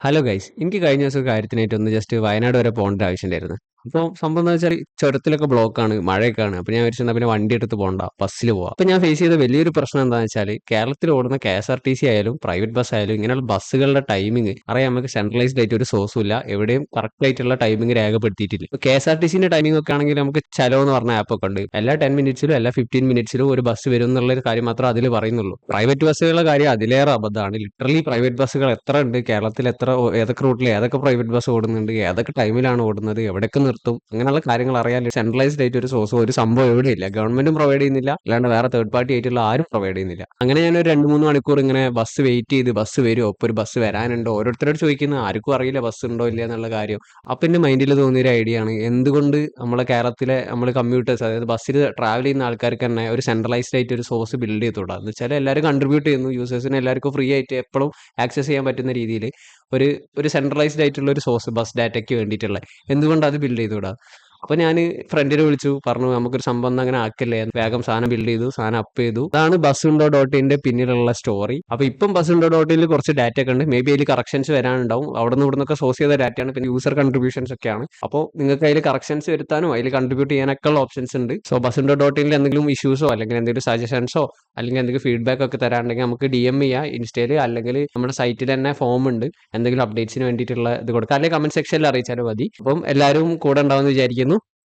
Hello guys. എനിക്ക് കഴിഞ്ഞ ദിവസം ഒരു കാര്യത്തിനായിട്ട് ഒന്ന് ജസ്റ്റ് വയനാട് വരെ പോകേണ്ട ആവശ്യമുണ്ടായിരുന്നു. അപ്പോൾ സംഭവം എന്ന് വെച്ചാൽ ചുരത്തിലൊക്കെ ബ്ലോക്കാണ്, മഴയൊക്കെയാണ്. അപ്പോൾ ഞാൻ വിചാരിച്ചു പിന്നെ വണ്ടി എടുത്ത് പോകണ്ട, ബസ്സിൽ പോവാം. അപ്പോൾ ഞാൻ ഫേസ് ചെയ്ത വലിയൊരു പ്രശ്നം എന്താണെന്ന് വെച്ചാൽ കേരളത്തിൽ ഓടുന്ന KSRTC ആയാലും പ്രൈവറ്റ് ബസ് ആയാലും ഇങ്ങനെയുള്ള ബസ്സുകളുടെ ടൈമിംഗ് അറിയാം. നമുക്ക് സെൻട്രലൈസ്ഡ് ആയിട്ട് ഒരു സോഴ്സും ഇല്ല, എവിടെയും കറക്റ്റ് ആയിട്ടുള്ള ടൈമിംഗ് രേഖപ്പെടുത്തിയിട്ടില്ല. ഇപ്പോൾ KSRTCന്റെ ടൈമിംഗ് ഒക്കെ ആണെങ്കിൽ നമുക്ക് ചലോ എന്ന് പറഞ്ഞ ആപ്പ് ഒക്കെ ഉണ്ട്. എല്ലാ 10 മിനിറ്റ്സിലും എല്ലാ 15 മിനിറ്റ്സിലും ഒരു ബസ് വരും എന്നുള്ള ഒരു കാര്യം മാത്രമേ അതിൽ പറയുന്നുള്ളൂ. പ്രൈവറ്റ് ബസ്സുകളുടെ കാര്യം അതിലേറെ അബദ്ധമാണ്. ലിറ്ററലി പ്രൈവറ്റ് ബസ്സുകൾ എത്ര ഉണ്ട് കേരളത്തിൽ, ഏതൊക്കെ റൂട്ടിൽ ഏതൊക്കെ പ്രൈവറ്റ് ബസ് ഓടുന്നുണ്ട്, ഏതൊക്കെ ടൈമിലാണ് ഓടുന്നത്, എവിടെയൊക്കെ നിർത്തും, അങ്ങനെയുള്ള കാര്യങ്ങൾ അറിയാൻ സെൻട്രലൈസ്ഡ് ആയിട്ട് ഒരു സോഴ്സോ ഒരു സംഭവം എവിടെയില്ല. ഗവൺമെന്റും പ്രൊവൈഡ് ചെയ്യുന്നില്ല, അല്ലാണ്ട് വേറെ തേർഡ് പാർട്ടി ആയിട്ടുള്ള ആരും പ്രൊവൈഡ് ചെയ്യുന്നില്ല. അങ്ങനെ ഞാൻ ഒരു 2-3 മണിക്കൂർ ഇങ്ങനെ ബസ് വെയിറ്റ് ചെയ്ത്, ബസ് വരുമോ, ഇപ്പോൾ ഒരു ബസ് വരാനുണ്ടോ, ഓരോരുത്തരോട് ചോദിക്കുന്ന ആർക്കും അറിയില്ല ബസ് ഉണ്ടോ ഇല്ല എന്നുള്ള കാര്യം. അപ്പൊ എന്റെ മൈൻഡിൽ തോന്നിയ ഒരു ഐഡിയ ആണ്, എന്തുകൊണ്ട് നമ്മളെ കേരളത്തിലെ നമ്മൾ കമ്മ്യൂട്ടേഴ്സ്, അതായത് ബസ്സിൽ ട്രാവൽ ചെയ്യുന്ന ആൾക്കാർക്ക് തന്നെ ഒരു സെൻട്രലൈസ്ഡ് ആയിട്ട് ഒരു സോഴ്സ് ബിൽഡ് ചെയ്തുകൂടാ എന്ന് വെച്ചാൽ എല്ലാവരും കൺട്രിബ്യൂട്ട് ചെയ്യുന്നു, യൂസേഴ്സിന് എല്ലാവർക്കും ഫ്രീ ആയിട്ട് എപ്പോഴും ആക്സസ് ചെയ്യാൻ പറ്റുന്ന രീതിയിൽ ഒരു ഒരു സെൻട്രലൈസ്ഡ് ആയിട്ടുള്ള ഒരു സോഴ്സ് ബസ് ഡാറ്റയ്ക്ക് വേണ്ടിയിട്ടുള്ള എന്തുകൊണ്ട് അത് ബിൽഡ് ചെയ്തുകൂടാ. അപ്പൊ ഞാൻ ഫ്രണ്ടിനെ വിളിച്ചു, പറഞ്ഞു നമുക്കൊരു സംഭവം അങ്ങനെ ആക്കല്ലേ, വേഗം സാധനം ബിൽഡ് ചെയ്തു, സാധനം അപ്പ് ചെയ്തു. അതാണ് ബസ്സുണ്ടോ ഡോട്ട് ഇന്റെ പിന്നിലുള്ള സ്റ്റോറി. അപ്പൊ ഇപ്പം ബസ്സുണ്ടോ ഡോട്ട് ഇനിൽ കുറച്ച് ഡാറ്റ ഒക്കെ ഉണ്ട്, മേ ബി അതിൽ കറക്ഷൻസ് വരാനുണ്ടാവും. അവിടെ നിന്ന് ഇവിടെ നിന്നൊക്കെ സോഴ്സ് ചെയ്ത ഡാറ്റയാണ്, പിന്നെ യൂസർ കൺട്രിബ്യൂഷൻസ് ഒക്കെയാണ്. അപ്പോൾ നിങ്ങൾക്ക് അതിൽ കറക്ഷൻസ് വരുത്താനോ അതിൽ കൺട്രിബ്യൂട്ട് ചെയ്യാനൊക്കെ ഉള്ള ഓപ്ഷൻസ് ഉണ്ട്. സോ ബസ്സുണ്ടോ ഡോട്ട് ഇനിൽ എന്തെങ്കിലും ഇഷ്യൂസോ അല്ലെങ്കിൽ എന്തെങ്കിലും സജഷൻസോ അല്ലെങ്കിൽ എന്തെങ്കിലും ഫീഡ്ബാക്ക് ഒക്കെ തരാനുണ്ടെങ്കിൽ നമുക്ക് DM ചെയ്യാം ഇൻസ്റ്റയിൽ, അല്ലെങ്കിൽ നമ്മുടെ സൈറ്റിൽ തന്നെ ഫോം ഉണ്ട്, എന്തെങ്കിലും അപ്ഡേറ്റ്സിന് വേണ്ടിയിട്ടുള്ള ഇത് കൊടുക്കാം, അല്ലെങ്കിൽ കമന്റ് സെക്ഷനിൽ അറിയിച്ചാലും മതി. അപ്പം എല്ലാവരും കൂടെ ഉണ്ടാവുമെന്ന് വിചാരിക്കുന്നു.